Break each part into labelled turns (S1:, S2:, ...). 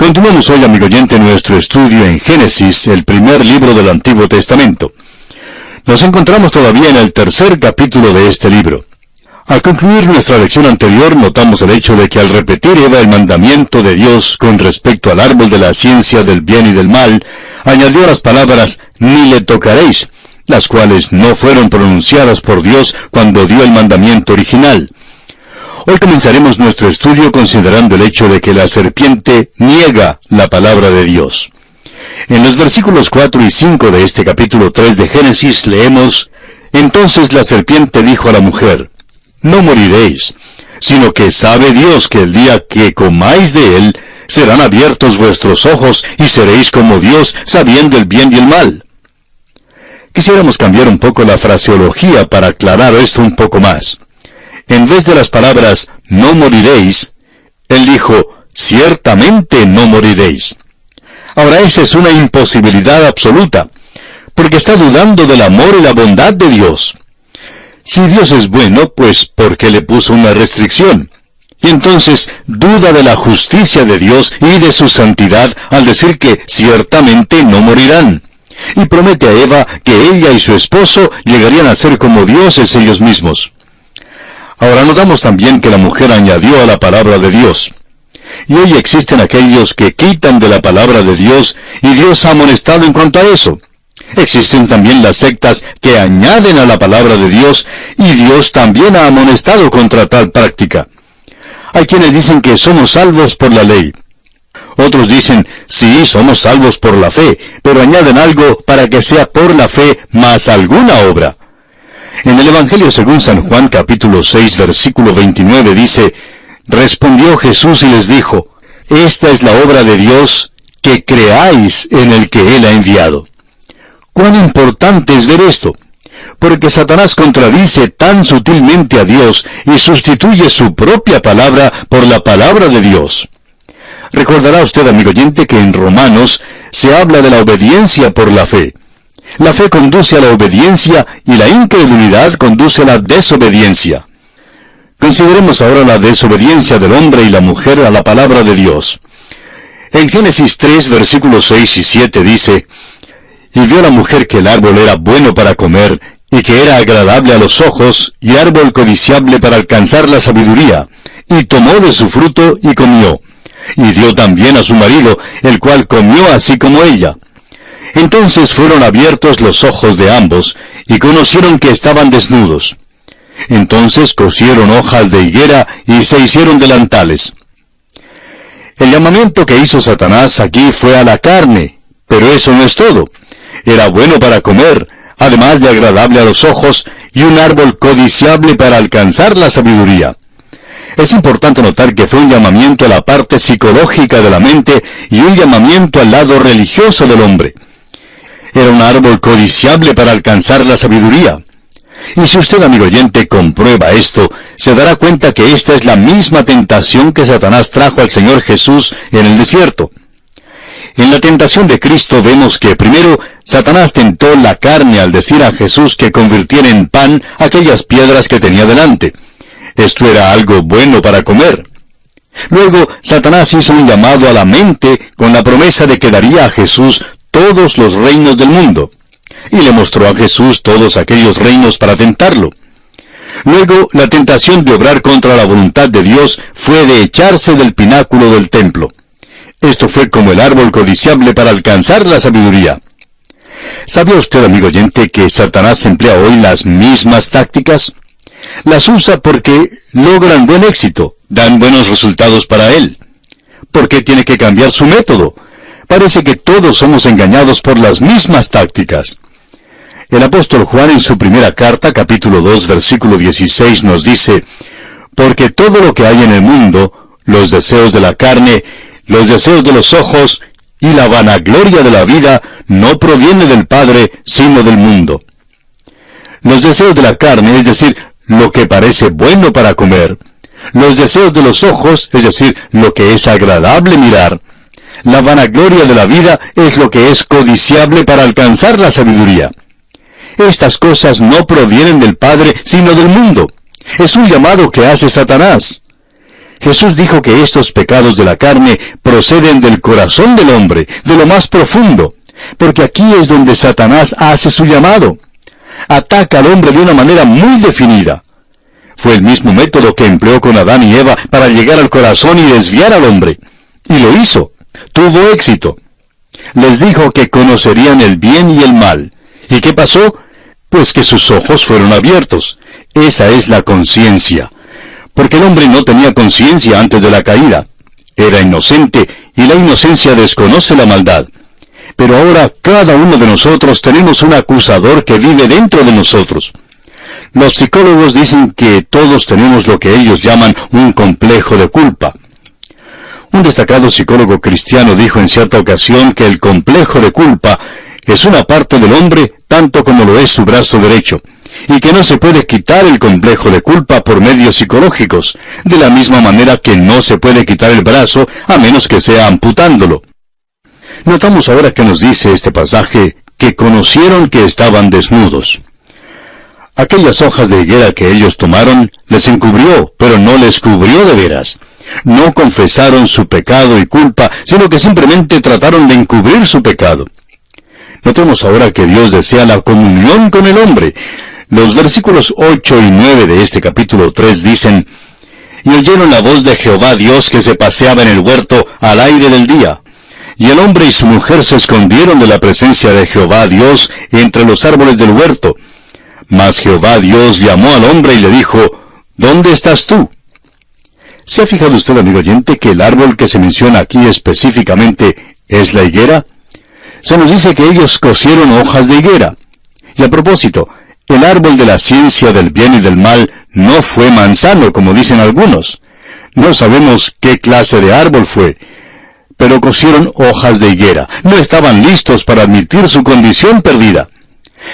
S1: Continuamos hoy, amigo oyente, nuestro estudio en Génesis, el primer libro del Antiguo Testamento. Nos encontramos todavía en el tercer capítulo de este libro. Al concluir nuestra lección anterior, notamos el hecho de que al repetir Eva el mandamiento de Dios con respecto al árbol de la ciencia del bien y del mal, añadió las palabras, ni le tocaréis, las cuales no fueron pronunciadas por Dios cuando dio el mandamiento original. Hoy comenzaremos nuestro estudio considerando el hecho de que la serpiente niega la palabra de Dios. En los versículos 4 y 5 de este capítulo 3 de Génesis leemos, entonces la serpiente dijo a la mujer, no moriréis, sino que sabe Dios que el día que comáis de él, serán abiertos vuestros ojos y seréis como Dios, sabiendo el bien y el mal. Quisiéramos cambiar un poco la fraseología para aclarar esto un poco más. En vez de las palabras, no moriréis, él dijo, ciertamente no moriréis. Ahora esa es una imposibilidad absoluta, porque está dudando del amor y la bondad de Dios. Si Dios es bueno, pues ¿por qué le puso una restricción? Y entonces duda de la justicia de Dios y de su santidad al decir que ciertamente no morirán. Y promete a Eva que ella y su esposo llegarían a ser como dioses ellos mismos. Ahora notamos también que la mujer añadió a la palabra de Dios. Y hoy existen aquellos que quitan de la palabra de Dios, y Dios ha amonestado en cuanto a eso. Existen también las sectas que añaden a la palabra de Dios, y Dios también ha amonestado contra tal práctica. Hay quienes dicen que somos salvos por la ley. Otros dicen, sí, somos salvos por la fe, pero añaden algo para que sea por la fe más alguna obra. En el Evangelio según San Juan capítulo 6 versículo 29 dice, respondió Jesús y les dijo, esta es la obra de Dios, que creáis en el que Él ha enviado. ¿Cuán importante es ver esto? Porque Satanás contradice tan sutilmente a Dios y sustituye su propia palabra por la palabra de Dios. Recordará usted, amigo oyente, que en Romanos se habla de la obediencia por la fe. La fe conduce a la obediencia y la incredulidad conduce a la desobediencia. Consideremos ahora la desobediencia del hombre y la mujer a la palabra de Dios. En Génesis 3, versículos 6 y 7 dice, y vio la mujer que el árbol era bueno para comer, y que era agradable a los ojos, y árbol codiciable para alcanzar la sabiduría, y tomó de su fruto y comió, y dio también a su marido, el cual comió así como ella. Entonces fueron abiertos los ojos de ambos, y conocieron que estaban desnudos. Entonces cosieron hojas de higuera, y se hicieron delantales. El llamamiento que hizo Satanás aquí fue a la carne, pero eso no es todo. Era bueno para comer, además de agradable a los ojos, y un árbol codiciable para alcanzar la sabiduría. Es importante notar que fue un llamamiento a la parte psicológica de la mente y un llamamiento al lado religioso del hombre. Era un árbol codiciable para alcanzar la sabiduría. Y si usted, amigo oyente, comprueba esto, se dará cuenta que esta es la misma tentación que Satanás trajo al Señor Jesús en el desierto. En la tentación de Cristo vemos que primero Satanás tentó la carne al decir a Jesús que convirtiera en pan aquellas piedras que tenía delante. Esto era algo bueno para comer. Luego Satanás hizo un llamado a la mente con la promesa de que daría a Jesús todos los reinos del mundo, y le mostró a Jesús todos aquellos reinos para tentarlo. Luego, la tentación de obrar contra la voluntad de Dios fue de echarse del pináculo del templo. Esto fue como el árbol codiciable para alcanzar la sabiduría. ¿Sabía usted, amigo oyente, que Satanás emplea hoy las mismas tácticas? Las usa porque logran buen éxito, dan buenos resultados para él. ¿Por qué tiene que cambiar su método? Parece que todos somos engañados por las mismas tácticas. El apóstol Juan en su primera carta, capítulo 2, versículo 16, nos dice, porque todo lo que hay en el mundo, los deseos de la carne, los deseos de los ojos y la vanagloria de la vida, no proviene del Padre, sino del mundo. Los deseos de la carne, es decir, lo que parece bueno para comer, los deseos de los ojos, es decir, lo que es agradable mirar, la vanagloria de la vida es lo que es codiciable para alcanzar la sabiduría. Estas cosas no provienen del Padre, sino del mundo. Es un llamado que hace Satanás. Jesús dijo que estos pecados de la carne proceden del corazón del hombre, de lo más profundo, porque aquí es donde Satanás hace su llamado. Ataca al hombre de una manera muy definida. Fue el mismo método que empleó con Adán y Eva para llegar al corazón y desviar al hombre. Y lo hizo. Tuvo éxito. Les dijo que conocerían el bien y el mal. ¿Y qué pasó? Pues que sus ojos fueron abiertos. Esa es la conciencia. Porque el hombre no tenía conciencia antes de la caída. Era inocente, y la inocencia desconoce la maldad. Pero ahora cada uno de nosotros tenemos un acusador que vive dentro de nosotros. Los psicólogos dicen que todos tenemos lo que ellos llaman un complejo de culpa. Un destacado psicólogo cristiano dijo en cierta ocasión que el complejo de culpa es una parte del hombre tanto como lo es su brazo derecho, y que no se puede quitar el complejo de culpa por medios psicológicos, de la misma manera que no se puede quitar el brazo a menos que sea amputándolo. Notamos ahora que nos dice este pasaje que conocieron que estaban desnudos. Aquellas hojas de higuera que ellos tomaron les encubrió, pero no les cubrió de veras. No confesaron su pecado y culpa, sino que simplemente trataron de encubrir su pecado. Notemos ahora que Dios desea la comunión con el hombre. Los versículos 8 y 9 de este capítulo 3 dicen: Y oyeron la voz de Jehová Dios que se paseaba en el huerto al aire del día. Y el hombre y su mujer se escondieron de la presencia de Jehová Dios entre los árboles del huerto. Mas Jehová Dios llamó al hombre y le dijo: ¿Dónde estás tú? ¿Se ha fijado usted, amigo oyente, que el árbol que se menciona aquí específicamente es la higuera? Se nos dice que ellos cosieron hojas de higuera. Y a propósito, el árbol de la ciencia del bien y del mal no fue manzano, como dicen algunos. No sabemos qué clase de árbol fue, pero cosieron hojas de higuera. No estaban listos para admitir su condición perdida.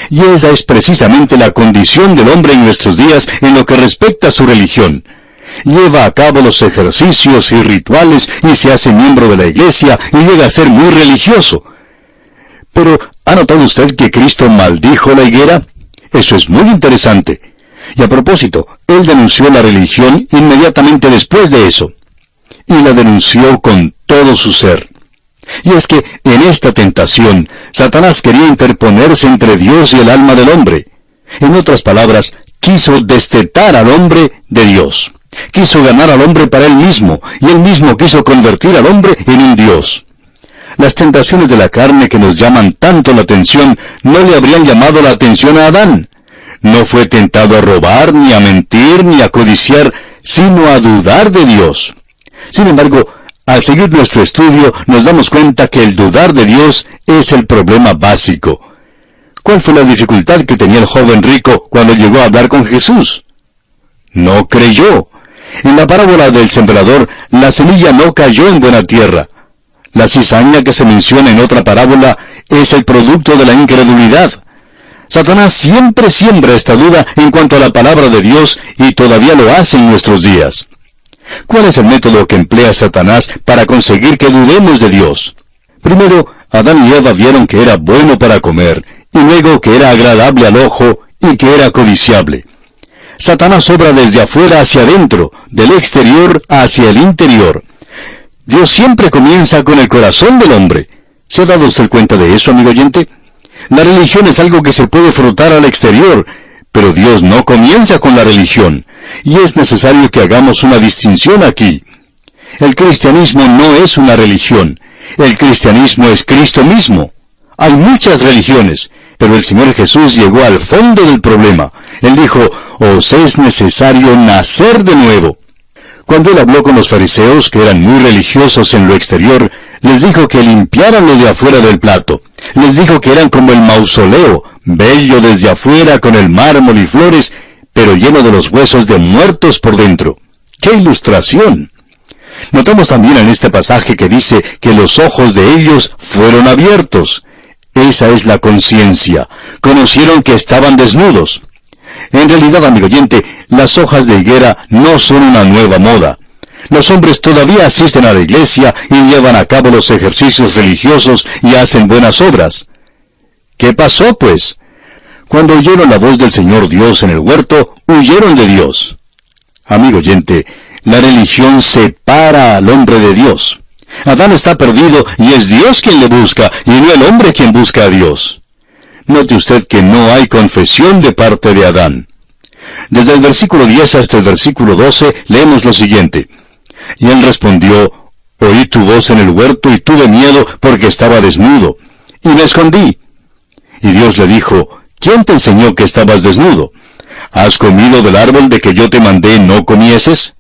S1: Y esa es precisamente la condición del hombre en nuestros días en lo que respecta a su religión. Lleva a cabo los ejercicios y rituales y se hace miembro de la iglesia y llega a ser muy religioso. Pero, ¿ha notado usted que Cristo maldijo la higuera? Eso es muy interesante. Y a propósito, Él denunció la religión inmediatamente después de eso. Y la denunció con todo su ser. Y es que en esta tentación, Satanás quería interponerse entre Dios y el alma del hombre. En otras palabras, quiso destetar al hombre de Dios. Quiso ganar al hombre para él mismo, y él mismo quiso convertir al hombre en un Dios. Las tentaciones de la carne que nos llaman tanto la atención no le habrían llamado la atención a Adán. No fue tentado a robar, ni a mentir, ni a codiciar, sino a dudar de Dios. Sin embargo, al seguir nuestro estudio, nos damos cuenta que el dudar de Dios es el problema básico. ¿Cuál fue la dificultad que tenía el joven rico cuando llegó a hablar con Jesús? No creyó. En la parábola del sembrador, la semilla no cayó en buena tierra. La cizaña que se menciona en otra parábola es el producto de la incredulidad. Satanás siempre siembra esta duda en cuanto a la palabra de Dios y todavía lo hace en nuestros días. ¿Cuál es el método que emplea Satanás para conseguir que dudemos de Dios? Primero, Adán y Eva vieron que era bueno para comer, y luego que era agradable al ojo y que era codiciable. Satanás obra desde afuera hacia adentro, del exterior hacia el interior. Dios siempre comienza con el corazón del hombre. ¿Se ha dado usted cuenta de eso, amigo oyente? La religión es algo que se puede frotar al exterior, pero Dios no comienza con la religión, y es necesario que hagamos una distinción aquí. El cristianismo no es una religión, el cristianismo es Cristo mismo. Hay muchas religiones, pero el Señor Jesús llegó al fondo del problema. Él dijo: «Os es necesario nacer de nuevo». Cuando Él habló con los fariseos, que eran muy religiosos en lo exterior, les dijo que limpiaran lo de afuera del plato. Les dijo que eran como el mausoleo, bello desde afuera con el mármol y flores, pero lleno de los huesos de muertos por dentro. ¡Qué ilustración! Notamos también en este pasaje que dice que los ojos de ellos fueron abiertos. Esa es la conciencia. Conocieron que estaban desnudos. En realidad, amigo oyente, las hojas de higuera no son una nueva moda. Los hombres todavía asisten a la iglesia y llevan a cabo los ejercicios religiosos y hacen buenas obras. ¿Qué pasó, pues? Cuando oyeron la voz del Señor Dios en el huerto, huyeron de Dios. Amigo oyente, La religión separa al hombre de Dios. Adán está perdido y es Dios quien le busca, y no el hombre quien busca a Dios. Note usted que no hay confesión de parte de Adán. Desde el versículo 10 hasta el versículo 12 leemos lo siguiente. Y él respondió, oí tu voz en el huerto y tuve miedo porque estaba desnudo, y me escondí. Y Dios le dijo, ¿quién te enseñó que estabas desnudo? ¿Has comido del árbol de que yo te mandé no comieses?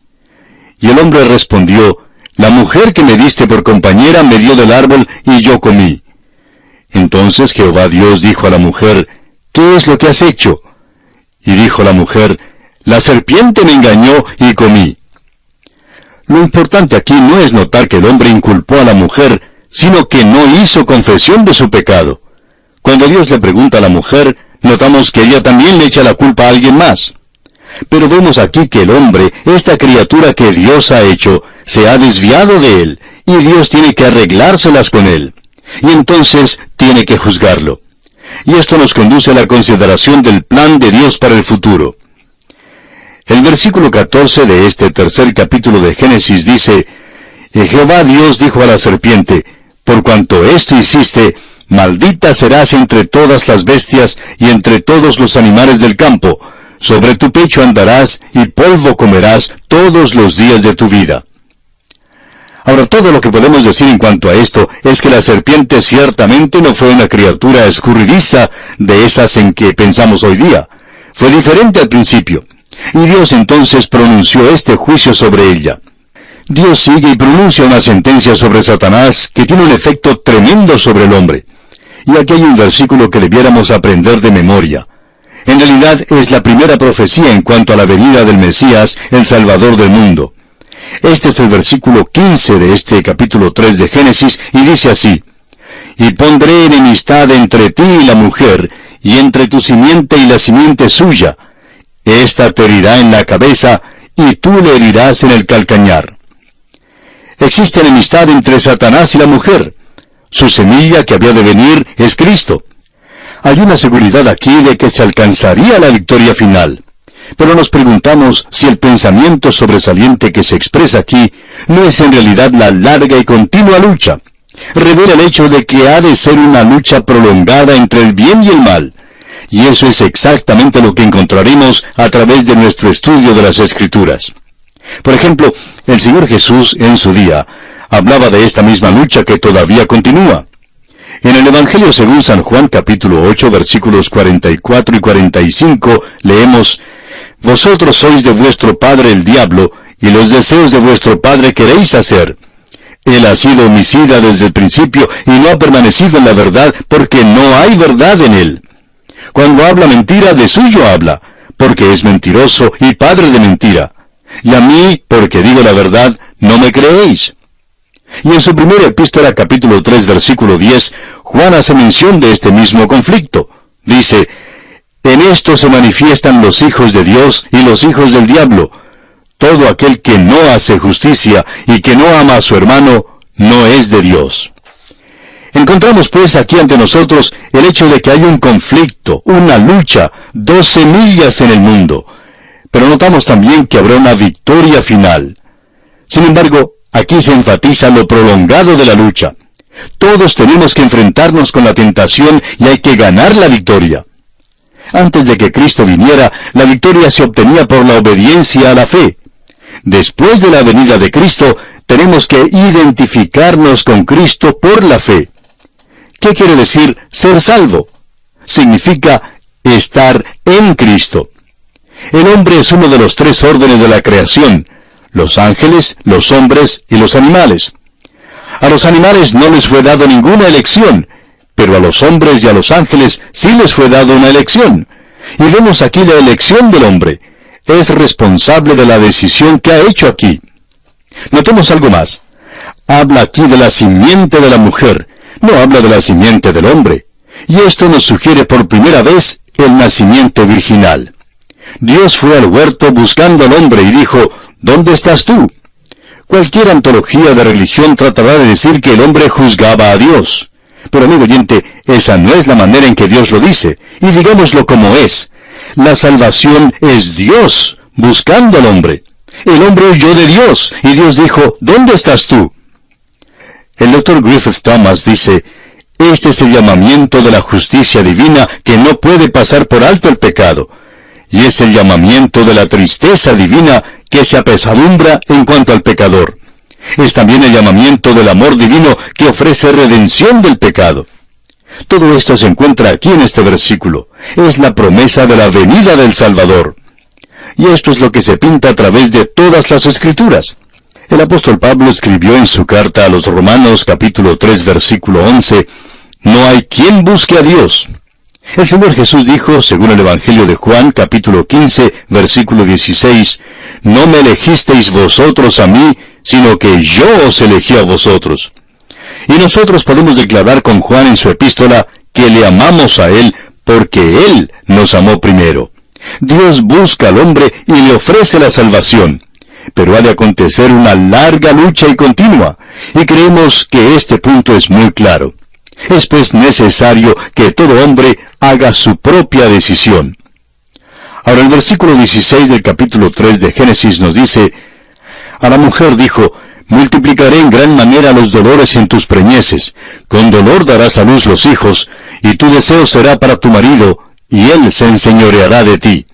S1: Y el hombre respondió, la mujer que me diste por compañera me dio del árbol y yo comí. Entonces Jehová Dios dijo a la mujer, ¿qué es lo que has hecho? Y dijo la mujer, la serpiente me engañó y comí. Lo importante aquí no es notar que el hombre inculpó a la mujer, sino que no hizo confesión de su pecado. Cuando Dios le pregunta a la mujer, notamos que ella también le echa la culpa a alguien más. Pero vemos aquí que el hombre, esta criatura que Dios ha hecho, se ha desviado de él, y Dios tiene que arreglárselas con él. Y entonces tiene que juzgarlo. Y esto nos conduce a la consideración del plan de Dios para el futuro. El versículo 14 de este tercer capítulo de Génesis dice, y Jehová Dios dijo a la serpiente, por cuanto esto hiciste, maldita serás entre todas las bestias y entre todos los animales del campo, sobre tu pecho andarás y polvo comerás todos los días de tu vida. Ahora, todo lo que podemos decir en cuanto a esto es que la serpiente ciertamente no fue una criatura escurridiza de esas en que pensamos hoy día. Fue diferente al principio. Y Dios entonces pronunció este juicio sobre ella. Dios sigue y pronuncia una sentencia sobre Satanás que tiene un efecto tremendo sobre el hombre. Y aquí hay un versículo que debiéramos aprender de memoria. En realidad es la primera profecía en cuanto a la venida del Mesías, el Salvador del mundo. Este es el versículo 15 de este capítulo 3 de Génesis, y dice así, y pondré enemistad entre ti y la mujer, y entre tu simiente y la simiente suya. Esta te herirá en la cabeza, y tú le herirás en el calcañar. Existe enemistad entre Satanás y la mujer. Su semilla que había de venir es Cristo. Hay una seguridad aquí de que se alcanzaría la victoria final. Pero nos preguntamos si el pensamiento sobresaliente que se expresa aquí no es en realidad la larga y continua lucha. Revela el hecho de que ha de ser una lucha prolongada entre el bien y el mal. Y eso es exactamente lo que encontraremos a través de nuestro estudio de las Escrituras. Por ejemplo, el Señor Jesús en su día hablaba de esta misma lucha que todavía continúa. En el Evangelio según San Juan capítulo 8 versículos 44 y 45 leemos, vosotros sois de vuestro padre el diablo, y los deseos de vuestro padre queréis hacer. Él ha sido homicida desde el principio, y no ha permanecido en la verdad, porque no hay verdad en él. Cuando habla mentira, de suyo habla, porque es mentiroso y padre de mentira. Y a mí, porque digo la verdad, no me creéis. Y en su primera epístola, capítulo 3, versículo 10, Juan hace mención de este mismo conflicto. Dice, en esto se manifiestan los hijos de Dios y los hijos del diablo. Todo aquel que no hace justicia y que no ama a su hermano, no es de Dios. Encontramos pues aquí ante nosotros el hecho de que hay un conflicto, una lucha, dos semillas en el mundo. Pero notamos también que habrá una victoria final. Sin embargo, aquí se enfatiza lo prolongado de la lucha. Todos tenemos que enfrentarnos con la tentación y hay que ganar la victoria. Antes de que Cristo viniera, la victoria se obtenía por la obediencia a la fe. Después de la venida de Cristo, tenemos que identificarnos con Cristo por la fe. ¿Qué quiere decir ser salvo? Significa estar en Cristo. El hombre es uno de los tres órdenes de la creación: los ángeles, los hombres y los animales. A los animales no les fue dado ninguna elección, pero a los hombres y a los ángeles sí les fue dado una elección. Y vemos aquí la elección del hombre. Es responsable de la decisión que ha hecho aquí. Notemos algo más. Habla aquí de la simiente de la mujer, no habla de la simiente del hombre. Y esto nos sugiere por primera vez el nacimiento virginal. Dios fue al huerto buscando al hombre y dijo, ¿dónde estás tú? Cualquier antología de religión tratará de decir que el hombre juzgaba a Dios. Pero amigo oyente, esa no es la manera en que Dios lo dice, y digámoslo como es. La salvación es Dios buscando al hombre. El hombre huyó de Dios, y Dios dijo, ¿dónde estás tú? El Dr. Griffith Thomas dice, este es el llamamiento de la justicia divina que no puede pasar por alto el pecado, y es el llamamiento de la tristeza divina que se apesadumbra en cuanto al pecador. Es también el llamamiento del amor divino que ofrece redención del pecado. Todo esto se encuentra aquí en este versículo. Es la promesa de la venida del Salvador. Y esto es lo que se pinta a través de todas las Escrituras. El apóstol Pablo escribió en su carta a los Romanos capítulo 3 versículo 11, «No hay quien busque a Dios». El Señor Jesús dijo, según el Evangelio de Juan capítulo 15 versículo 16, «No me elegisteis vosotros a mí, sino que yo os elegí a vosotros». Y nosotros podemos declarar con Juan en su epístola que le amamos a Él porque Él nos amó primero. Dios busca al hombre y le ofrece la salvación. Pero ha de acontecer una larga lucha y continua, y creemos que este punto es muy claro. Es pues necesario que todo hombre haga su propia decisión. Ahora el versículo 16 del capítulo 3 de Génesis nos dice, «A la mujer dijo, multiplicaré en gran manera los dolores en tus preñeces, con dolor darás a luz los hijos, y tu deseo será para tu marido, y él se enseñoreará de ti».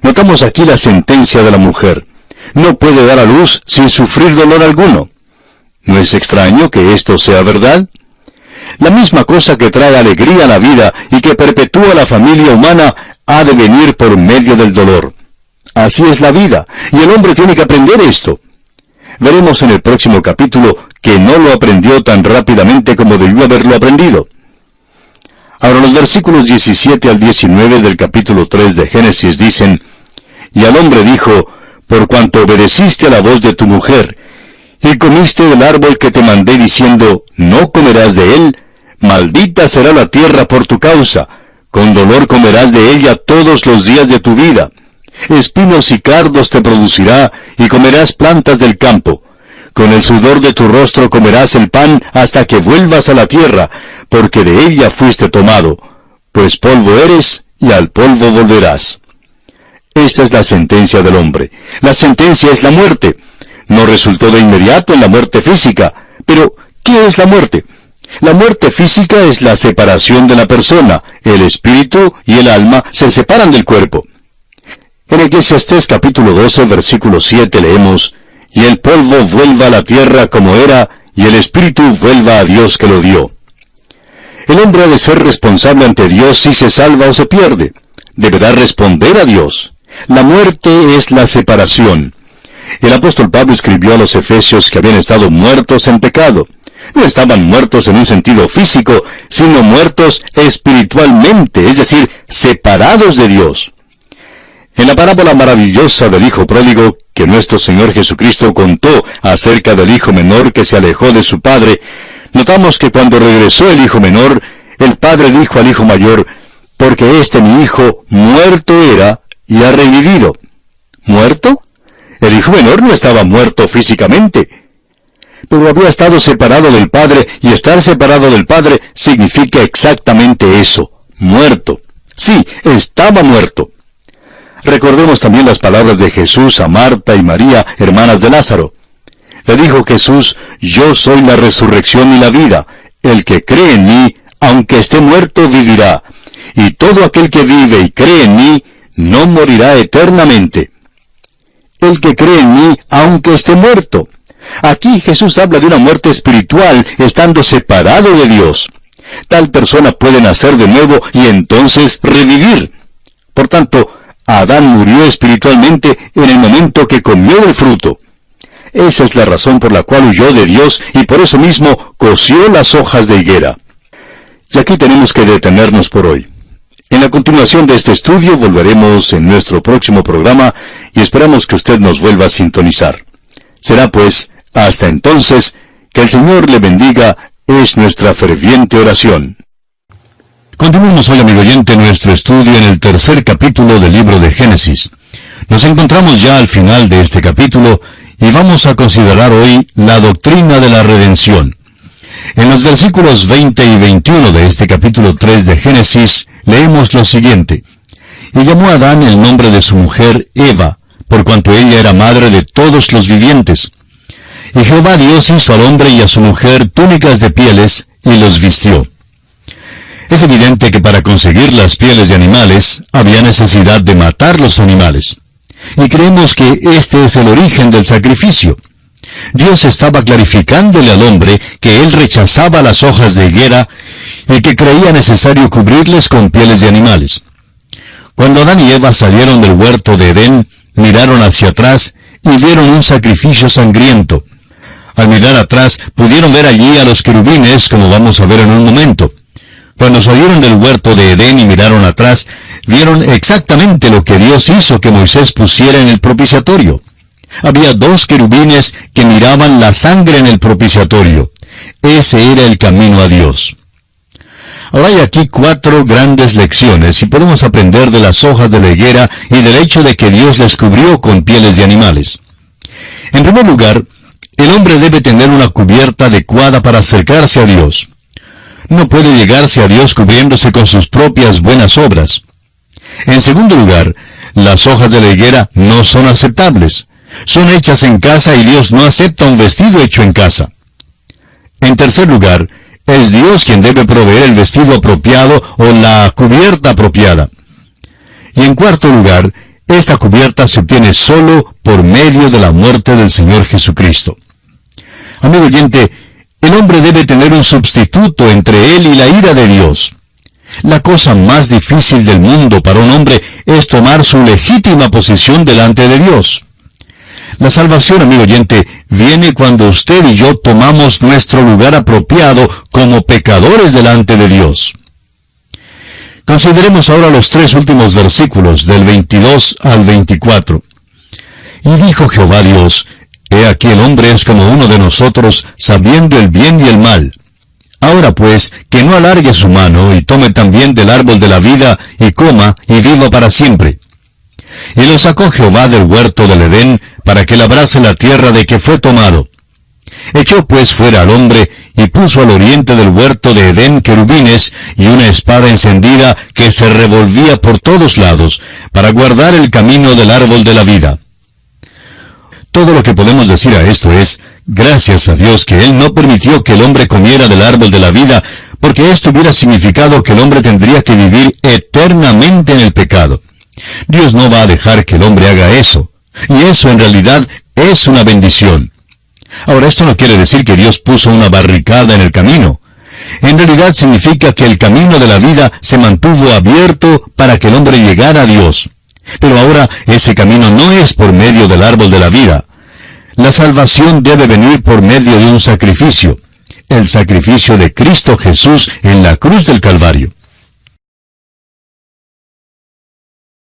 S1: Notamos aquí la sentencia de la mujer. No puede dar a luz sin sufrir dolor alguno. ¿No es extraño que esto sea verdad? La misma cosa que trae alegría a la vida y que perpetúa la familia humana ha de venir por medio del dolor. Así es la vida, y el hombre tiene que aprender esto. Veremos en el próximo capítulo que no lo aprendió tan rápidamente como debió haberlo aprendido. Ahora los versículos 17 al 19 del capítulo 3 de Génesis dicen, «Y al hombre dijo, por cuanto obedeciste a la voz de tu mujer, y comiste del árbol que te mandé diciendo, no comerás de él, maldita será la tierra por tu causa, con dolor comerás de ella todos los días de tu vida. Espinos y cardos te producirá, y comerás plantas del campo. Con el sudor de tu rostro comerás el pan hasta que vuelvas a la tierra, porque de ella fuiste tomado, pues polvo eres, y al polvo volverás». Esta es la sentencia del hombre. La sentencia es la muerte. No resultó de inmediato en la muerte física. Pero, ¿qué es la muerte? La muerte física es la separación de la persona. El espíritu y el alma se separan del cuerpo. En Eclesiastés capítulo 12, versículo 7 leemos, «Y el polvo vuelva a la tierra como era, y el espíritu vuelva a Dios que lo dio». El hombre ha de ser responsable ante Dios si se salva o se pierde. Deberá responder a Dios. La muerte es la separación. El apóstol Pablo escribió a los efesios que habían estado muertos en pecado. No estaban muertos en un sentido físico, sino muertos espiritualmente, es decir, separados de Dios. En la parábola maravillosa del Hijo Pródigo, que nuestro Señor Jesucristo contó acerca del hijo menor que se alejó de su padre, notamos que cuando regresó el hijo menor, el padre dijo al hijo mayor, «Porque este mi hijo muerto era, y ha revivido». ¿Muerto? El hijo menor no estaba muerto físicamente, pero había estado separado del Padre, y estar separado del Padre significa exactamente eso, muerto. Sí, estaba muerto. Recordemos también las palabras de Jesús a Marta y María, hermanas de Lázaro. Le dijo Jesús, «Yo soy la resurrección y la vida. El que cree en mí, aunque esté muerto, vivirá. Y todo aquel que vive y cree en mí, no morirá eternamente». El que cree en mí, aunque esté muerto. Aquí Jesús habla de una muerte espiritual, estando separado de Dios. Tal persona puede nacer de nuevo y entonces revivir. Por tanto, Adán murió espiritualmente en el momento que comió del fruto. Esa es la razón por la cual huyó de Dios y por eso mismo cosió las hojas de higuera. Y aquí tenemos que detenernos por hoy. En la continuación de este estudio volveremos en nuestro próximo programa y esperamos que usted nos vuelva a sintonizar. Será pues, hasta entonces, que el Señor le bendiga, es nuestra ferviente oración. Continuamos hoy, amigo oyente, nuestro estudio en el tercer capítulo del libro de Génesis. Nos encontramos ya al final de este capítulo y vamos a considerar hoy la doctrina de la redención. En los versículos 20 y 21 de este capítulo 3 de Génesis, leemos lo siguiente. «Y llamó Adán el nombre de su mujer Eva, por cuanto ella era madre de todos los vivientes. Y Jehová Dios hizo al hombre y a su mujer túnicas de pieles, y los vistió. Es evidente que para conseguir las pieles de animales, había necesidad de matar los animales. Y creemos que este es el origen del sacrificio. Dios estaba clarificándole al hombre que él rechazaba las hojas de higuera y que creía necesario cubrirles con pieles de animales. Cuando Adán y Eva salieron del huerto de Edén, miraron hacia atrás y vieron un sacrificio sangriento. Al mirar atrás, pudieron ver allí a los querubines, como vamos a ver en un momento. Cuando salieron del huerto de Edén y miraron atrás, vieron exactamente lo que Dios hizo que Moisés pusiera en el propiciatorio. Había 2 querubines que miraban la sangre en el propiciatorio. Ese era el camino a Dios. Ahora hay aquí 4 grandes lecciones y podemos aprender de las hojas de la higuera y del hecho de que Dios les cubrió con pieles de animales. En primer lugar, el hombre debe tener una cubierta adecuada para acercarse a Dios. No puede llegarse a Dios cubriéndose con sus propias buenas obras. En segundo lugar, las hojas de la higuera no son aceptables. Son hechas en casa y Dios no acepta un vestido hecho en casa. En tercer lugar, es Dios quien debe proveer el vestido apropiado o la cubierta apropiada. Y en cuarto lugar, esta cubierta se obtiene solo por medio de la muerte del Señor Jesucristo. Amigo oyente, el hombre debe tener un sustituto entre él y la ira de Dios. La cosa más difícil del mundo para un hombre es tomar su legítima posición delante de Dios. La salvación, amigo oyente, viene cuando usted y yo tomamos nuestro lugar apropiado como pecadores delante de Dios. Consideremos ahora los 3 últimos versículos, del 22 al 24. Y dijo Jehová Dios: He aquí el hombre es como uno de nosotros, sabiendo el bien y el mal. Ahora pues, que no alargue su mano, y tome también del árbol de la vida, y coma, y viva para siempre. Y lo sacó Jehová del huerto del Edén, para que labrase la tierra de que fue tomado. Echó pues fuera al hombre, y puso al oriente del huerto de Edén querubines, y una espada encendida que se revolvía por todos lados, para guardar el camino del árbol de la vida. Todo lo que podemos decir a esto es, gracias a Dios que Él no permitió que el hombre comiera del árbol de la vida, porque esto hubiera significado que el hombre tendría que vivir eternamente en el pecado. Dios no va a dejar que el hombre haga eso, y eso en realidad es una bendición. Ahora, esto no quiere decir que Dios puso una barricada en el camino. En realidad significa que el camino de la vida se mantuvo abierto para que el hombre llegara a Dios. Pero ahora ese camino no es por medio del árbol de la vida. La salvación debe venir por medio de un sacrificio, el sacrificio de Cristo Jesús en la cruz del Calvario.